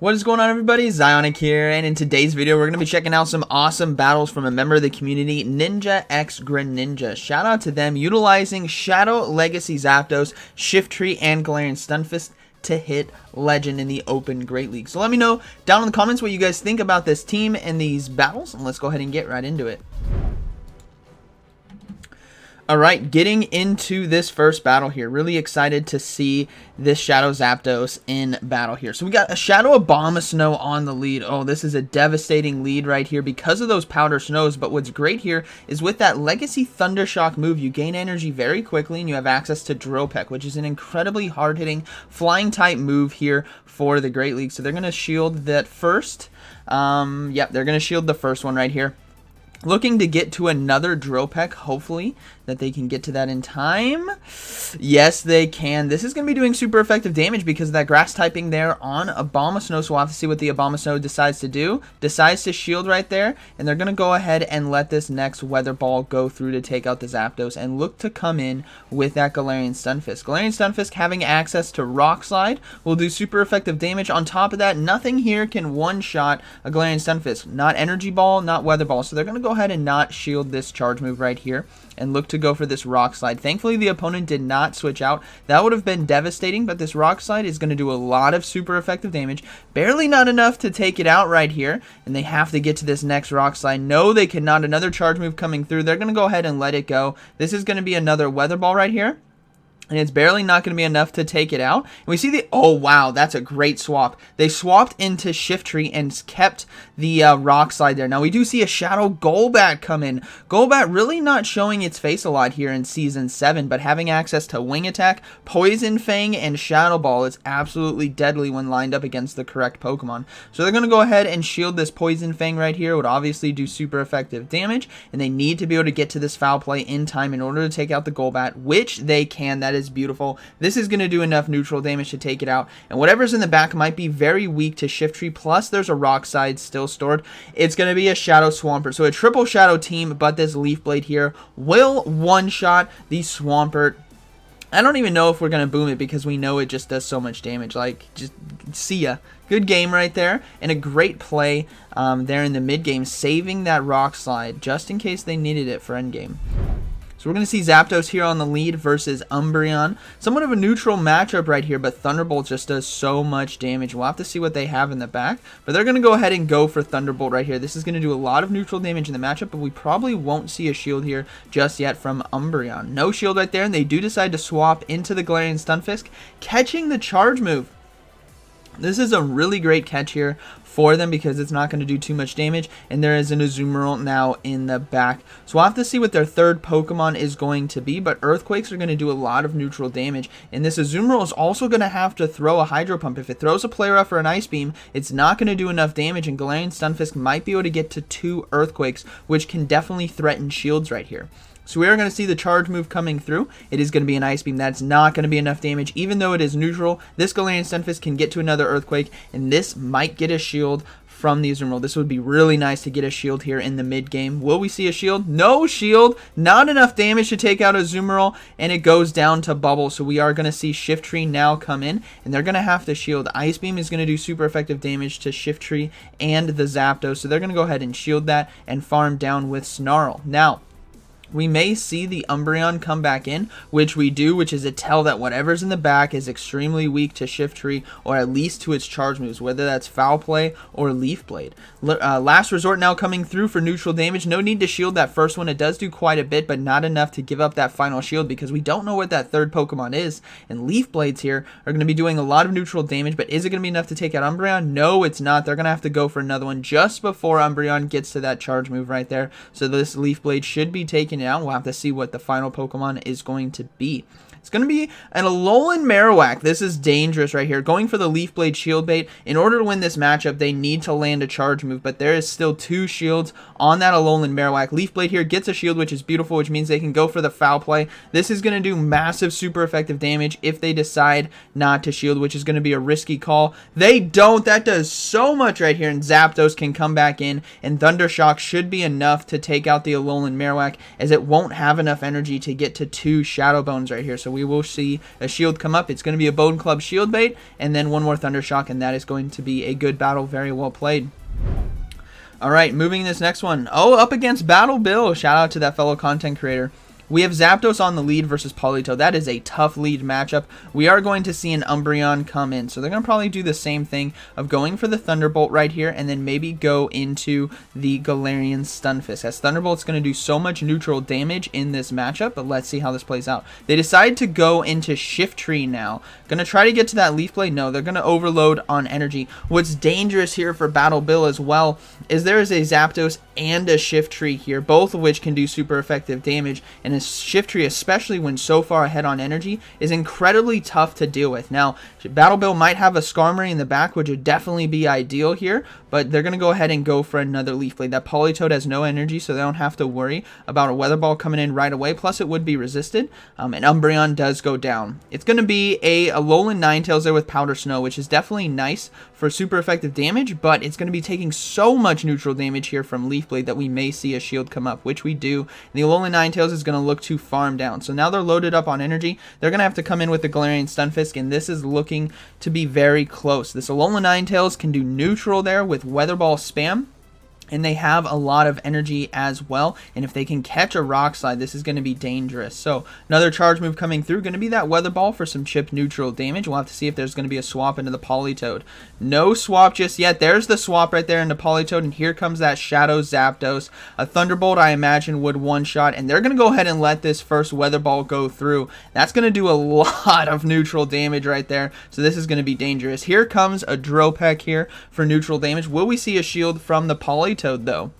What is going on, everybody? ZyoniK here, and in today's video we're going to be checking out some awesome battles from a member of the community, Ninja X Greninja. Shout out to them utilizing Shadow Legacy Zapdos, Shift Tree, and Galarian Stunfisk to hit Legend in the Open Great League. So let me know down in the comments what you guys think about this team and these battles, and let's go ahead and get right into it. Alright, getting into this first battle here. Really excited to see this Shadow Zapdos in battle here. So we got a Shadow Abomasnow on the lead. Oh, this is a devastating lead right here because of those Powder Snows. But what's great here is with that Legacy Thundershock move, you gain energy very quickly and you have access to Drill Peck, which is an incredibly hard-hitting flying type move here for the Great League. So they're going to shield that first. Yep, they're going to shield the first one right here. Looking to get to another Drill Peck, hopefully, that they can get to that in time. Yes, they can. This is going to be doing super effective damage because of that grass typing there on Abomasnow, so we'll have to see what the Abomasnow decides to do. Decides to shield right there, and they're going to go ahead and let this next Weather Ball go through to take out the Zapdos and look to come in with that Galarian Stunfisk. Galarian Stunfisk having access to Rock Slide will do super effective damage. On top of that, nothing here can one-shot a Galarian Stunfisk. Not Energy Ball, not Weather Ball, so they're going to go ahead and not shield this charge move right here and look to go for this Rock Slide. Thankfully, the opponent did not switch out. That would have been devastating, but this Rock Slide is going to do a lot of super effective damage. Barely not enough to take it out right here, and they have to get to this next Rock Slide. No, they cannot. Another charge move coming through. They're going to go ahead and let it go. This is going to be another Weather Ball right here. And it's barely not going to be enough to take it out. And we see the... Oh, wow. That's a great swap. They swapped into Shift Tree and kept the Rock Slide there. Now, we do see a Shadow Golbat come in. Golbat really not showing its face a lot here in Season 7, but having access to Wing Attack, Poison Fang, and Shadow Ball is absolutely deadly when lined up against the correct Pokemon. So they're going to go ahead and shield this Poison Fang right here. It would obviously do super effective damage, and they need to be able to get to this Foul Play in time in order to take out the Golbat, which they can. That is beautiful. This is going to do enough neutral damage to take it out, and whatever's in the back might be very weak to Shift Tree, plus there's a Rock Slide still stored. It's going to be a Shadow Swampert, so a triple Shadow team, but this Leaf Blade here will one-shot the Swampert. I don't even know if we're going to boom it because we know it just does so much damage. Like, just see ya. Good game right there, and a great play there in the mid-game, saving that Rock Slide just in case they needed it for endgame. So we're going to see Zapdos here on the lead versus Umbreon. Somewhat of a neutral matchup right here, but Thunderbolt just does so much damage. We'll have to see what they have in the back, but they're going to go ahead and go for Thunderbolt right here. This is going to do a lot of neutral damage in the matchup, but we probably won't see a shield here just yet from Umbreon. No shield right there, and they do decide to swap into the Galarian Stunfisk, catching the charge move. This is a really great catch here for them because it's not going to do too much damage, and there is an Azumarill now in the back. So we'll have to see what their third Pokemon is going to be, but Earthquakes are going to do a lot of neutral damage, and this Azumarill is also going to have to throw a Hydro Pump. If it throws a Play Rough or an Ice Beam, it's not going to do enough damage, and Galarian Stunfisk might be able to get to 2 Earthquakes, which can definitely threaten shields right here. So we are going to see the charge move coming through. It is going to be an Ice Beam. That's not going to be enough damage. Even though it is neutral, this Galarian Stunfisk can get to another Earthquake, and this might get a shield from the Azumarill. This would be really nice to get a shield here in the mid-game. Will we see a shield? No shield. Not enough damage to take out Azumarill, and it goes down to Bubble. So we are going to see Shift Tree now come in, and they're going to have to shield. Ice Beam is going to do super effective damage to Shift Tree and the Zapdos, so they're going to go ahead and shield that and farm down with Snarl. Now, we may see the Umbreon come back in, which we do, which is a tell that whatever's in the back is extremely weak to Shift Tree, or at least to its charge moves, whether that's Foul Play or Leaf Blade. Last Resort now coming through for neutral damage. No need to shield that first one. It does do quite a bit, but not enough to give up that final shield because we don't know what that third Pokemon is. And Leaf Blades here are going to be doing a lot of neutral damage, but is it going to be enough to take out Umbreon? No, it's not. They're going to have to go for another one just before Umbreon gets to that charge move right there. So this Leaf Blade should be taken out. We'll have to see what the final Pokemon is going to be. It's going to be an Alolan Marowak. This is dangerous right here. Going for the Leaf Blade shield bait. In order to win this matchup, they need to land a charge move, but there is still 2 shields on that Alolan Marowak. Leaf Blade here gets a shield, which is beautiful, which means they can go for the Foul Play. This is going to do massive super effective damage if they decide not to shield, which is going to be a risky call. They don't. That does so much right here, and Zapdos can come back in, and Thundershock should be enough to take out the Alolan Marowak, as it won't have enough energy to get to 2 Shadow Bones right here. So So we will see a shield come up. It's going to be a Bone Club shield bait, and then one more Thunder Shock, and that is going to be a good battle. Very well played. All right, moving this next one. Oh, up against Battle Bill. Shout out to that fellow content creator. We have Zapdos on the lead versus Politoed. That is a tough lead matchup. We are going to see an Umbreon come in. So they're going to probably do the same thing of going for the Thunderbolt right here and then maybe go into the Galarian Stunfisk. As Thunderbolt's going to do so much neutral damage in this matchup, but let's see how this plays out. They decide to go into Shiftry now. Going to try to get to that Leaf Blade? No, they're going to overload on energy. What's dangerous here for Battle Bill as well is there is a Zapdos and a Shiftry here, both of which can do super effective damage, and a Shiftry, especially when so far ahead on energy, is incredibly tough to deal with. Now, Battle Bill might have a Skarmory in the back, which would definitely be ideal here, but they're going to go ahead and go for another Leaf Blade. That Politoed has no energy, so they don't have to worry about a Weather Ball coming in right away, plus it would be resisted, and Umbreon does go down. It's going to be a Alolan Ninetales there with Powder Snow, which is definitely nice for super effective damage, but it's going to be taking so much neutral damage here from Leaf Blade that we may see a shield come up, which we do. And the Alolan Ninetales is going to look to farm down. So now they're loaded up on energy. They're going to have to come in with the Galarian Stunfisk, and this is looking to be very close. This Alolan Ninetales can do neutral there with Weather Ball spam, and they have a lot of energy as well, and if they can catch a Rock Slide, this is going to be dangerous. So another charge move coming through, going to be that Weather Ball for some chip neutral damage. We'll have to see if there's going to be a swap into the Politoed. No swap just yet. There's the swap right there into Politoed, and here comes that Shadow Zapdos. A Thunderbolt, I imagine, would one-shot, and they're going to go ahead and let this first Weather Ball go through. That's going to do a lot of neutral damage right there, so this is going to be dangerous. Here comes a Dropek here for neutral damage. Will we see a shield from the Politoed, though?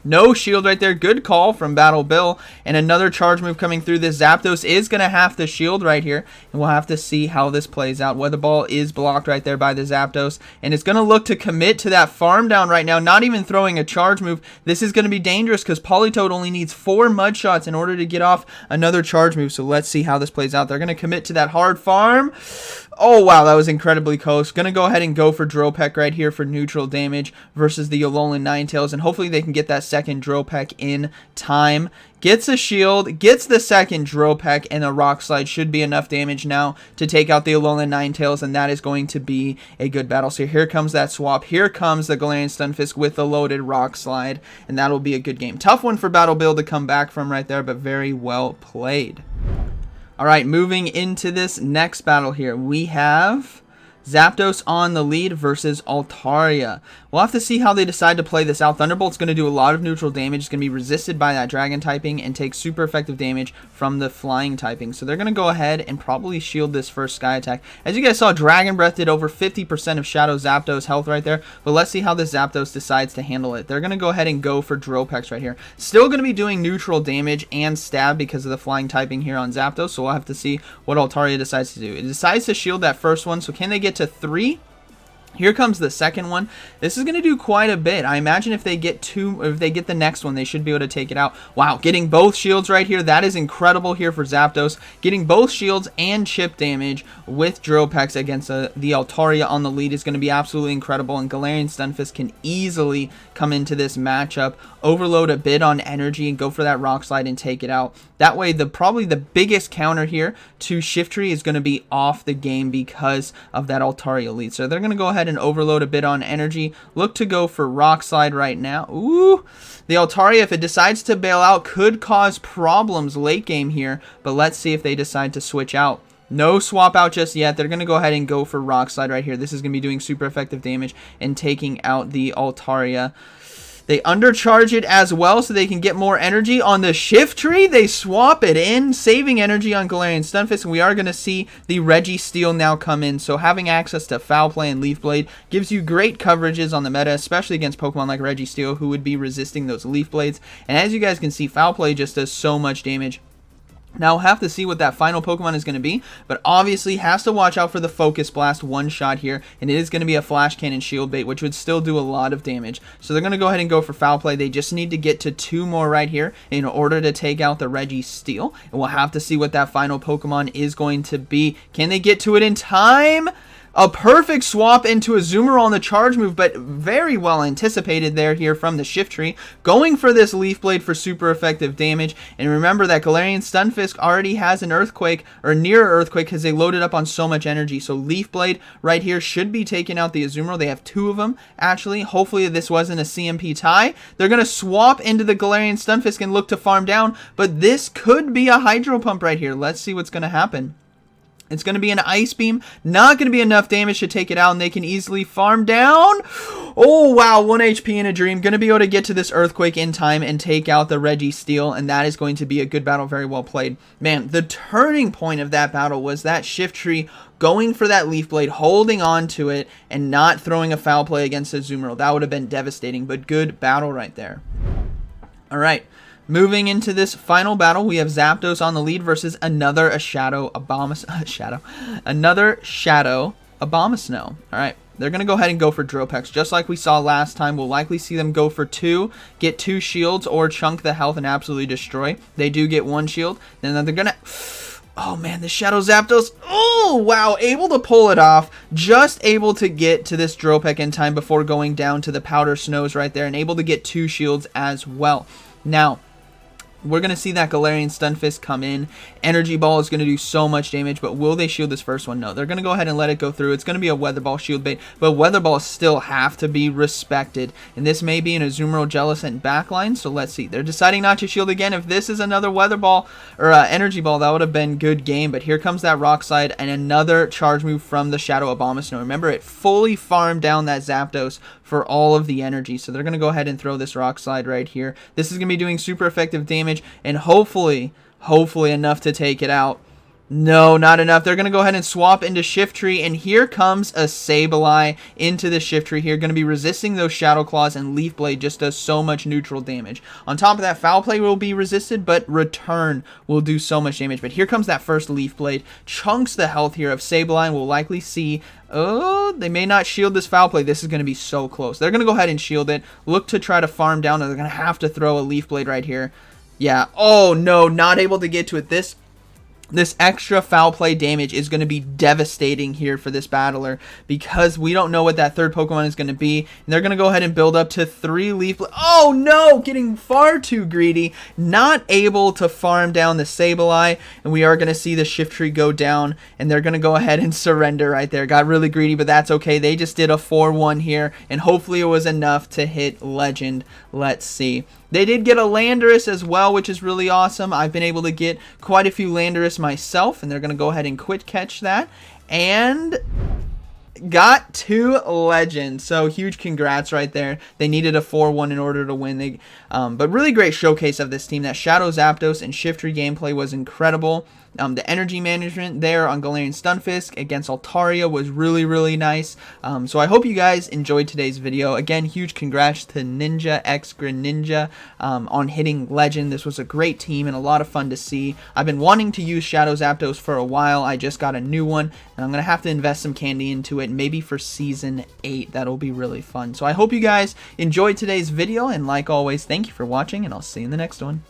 No shield right there. Good call from Battle Bill. And another charge move coming through. This Zapdos is going to have to shield right here. And we'll have to see how this plays out. Weather Ball is blocked right there by the Zapdos. And it's going to look to commit to that farm down right now. Not even throwing a charge move. This is going to be dangerous because Politoed only needs 4 mud shots in order to get off another charge move. So let's see how this plays out. They're going to commit to that hard farm. Oh, wow, that was incredibly close. Going to go ahead and go for Dropek right here for neutral damage versus the Alolan Ninetales, and hopefully they can get that second Dropek in time. Gets a shield, gets the second Dropek, and a Rock Slide should be enough damage now to take out the Alolan Ninetales, and that is going to be a good battle. So here comes that swap. Here comes the Galarian Stunfisk with the loaded Rock Slide, and that'll be a good game. Tough one for Battle Bill to come back from right there, but very well played. All right, moving into this next battle here, we have Zapdos on the lead versus Altaria. We'll have to see how they decide to play this out. Thunderbolt's going to do a lot of neutral damage. It's going to be resisted by that Dragon typing and take super effective damage from the Flying typing. So they're going to go ahead and probably shield this first Sky Attack. As you guys saw, Dragon Breath did over 50% of Shadow Zapdos' health right there. But let's see how this Zapdos decides to handle it. They're going to go ahead and go for Dropeks right here. Still going to be doing neutral damage and stab because of the Flying typing here on Zapdos. So we'll have to see what Altaria decides to do. It decides to shield that first one. So can they get to 3? Here comes the second one. This is going to do quite a bit. I imagine if they get the next one, they should be able to take it out. Wow, getting both shields right here. That is incredible here for Zapdos. Getting both shields and chip damage with Dropeks against the Altaria on the lead is going to be absolutely incredible. And Galarian Stunfisk can easily come into this matchup, overload a bit on energy, and go for that Rock Slide and take it out. That way, probably the biggest counter here to Shiftry is going to be off the game because of that Altaria lead. So they're going to go ahead and overload a bit on energy. Look to go for Rock Slide right now. Ooh, the Altaria, if it decides to bail out, could cause problems late game here. But let's see if they decide to switch out. No swap out just yet. They're going to go ahead and go for Rock Slide right here. This is going to be doing super effective damage and taking out the Altaria. They undercharge it as well so they can get more energy. On the Shiftry, they swap it in, saving energy on Galarian Stunfisk, and we are going to see the Registeel now come in. So having access to Foul Play and Leaf Blade gives you great coverages on the meta, especially against Pokemon like Registeel, who would be resisting those Leaf Blades. And as you guys can see, Foul Play just does so much damage. Now, we'll have to see what that final Pokemon is going to be, but obviously has to watch out for the Focus Blast one-shot here, and it is going to be a Flash Cannon Shield Bait, which would still do a lot of damage. So they're going to go ahead and go for Foul Play. They just need to get to 2 more right here in order to take out the Registeel, and we'll have to see what that final Pokemon is going to be. Can they get to it in time? A perfect swap into a Zoomer on the charge move, but very well anticipated there here from the Shiftry. Going for this Leaf Blade for super effective damage. And remember that Galarian Stunfisk already has an Earthquake, or near Earthquake, because they loaded up on so much energy. So Leaf Blade right here should be taking out the Azumarill. They have 2 of them, actually. Hopefully this wasn't a CMP tie. They're going to swap into the Galarian Stunfisk and look to farm down, but this could be a Hydro Pump right here. Let's see what's going to happen. It's going to be an Ice Beam. Not going to be enough damage to take it out, and they can easily farm down. Oh, wow. 1 HP in a dream. Going to be able to get to this Earthquake in time and take out the Registeel, and that is going to be a good battle. Very well played. Man, the turning point of that battle was that Shiftry going for that Leaf Blade, holding on to it, and not throwing a foul play against Azumarill. That would have been devastating, but good battle right there. All right. Moving into this final battle, we have Zapdos on the lead versus another Shadow Abomasnow. All right, they're going to go ahead and go for Dropex. Just like we saw last time, we'll likely see them go for 2, get 2 shields, or chunk the health and absolutely destroy. They do get 1 shield. Then they're going to... Oh, man, the Shadow Zapdos. Oh, wow, able to pull it off. Just able to get to this Dropex in time before going down to the Powder Snows right there, and able to get 2 shields as well. Now, we're going to see that Galarian Stunfisk come in. Energy Ball is going to do so much damage, but will they shield this first one? No, they're going to go ahead and let it go through. It's going to be a Weather Ball shield bait, but Weather Balls still have to be respected. And this may be an Azumarill Jellicent backline, so let's see. They're deciding not to shield again. If this is another Weather Ball or Energy Ball, that would have been good game, but here comes that Rock Slide and another charge move from the Shadow Abomasnow. Remember, it fully farmed down that Zapdos for all of the energy, so they're going to go ahead and throw this Rock Slide right here. This is going to be doing super effective damage, and hopefully enough to take it out. No, not enough. They're going to go ahead and swap into Shiftry, and here comes a Sableye into the Shiftry here. Going to be resisting those Shadow Claws, and Leaf Blade just does so much neutral damage. On top of that, Foul Play will be resisted, but Return will do so much damage. But here comes that first Leaf Blade. Chunks the health here of Sableye. We'll likely see... Oh, they may not shield this Foul Play. This is going to be so close. They're going to go ahead and shield it. Look to try to farm down, and they're going to have to throw a Leaf Blade right here. Yeah. Oh, no, not able to get to it. This extra foul play damage is going to be devastating here for this battler because we don't know what that third Pokemon is going to be. And they're going to go ahead and build up to 3 Leaf Blades. Oh no, getting far too greedy. Not able to farm down the Sableye. And we are going to see the Shiftry go down. And they're going to go ahead and surrender right there. Got really greedy, but that's okay. They just did a 4-1 here. And hopefully it was enough to hit Legend. Let's see. They did get a Landorus as well, which is really awesome. I've been able to get quite a few Landorus myself, and they're going to go ahead and quick catch that. And got 2 Legends. So huge congrats right there. They needed a 4-1 in order to win. But really great showcase of this team. That Shadow Zapdos and Shiftry gameplay was incredible. The energy management there on Galarian Stunfisk against Altaria was really, really nice. So I hope you guys enjoyed today's video. Again, huge congrats to Ninja X Greninja on hitting Legend. This was a great team and a lot of fun to see. I've been wanting to use Shadow Zapdos for a while. I just got a new one, and I'm going to have to invest some candy into it. Maybe for Season 8, that'll be really fun. So I hope you guys enjoyed today's video, and like always, thank you for watching, and I'll see you in the next one.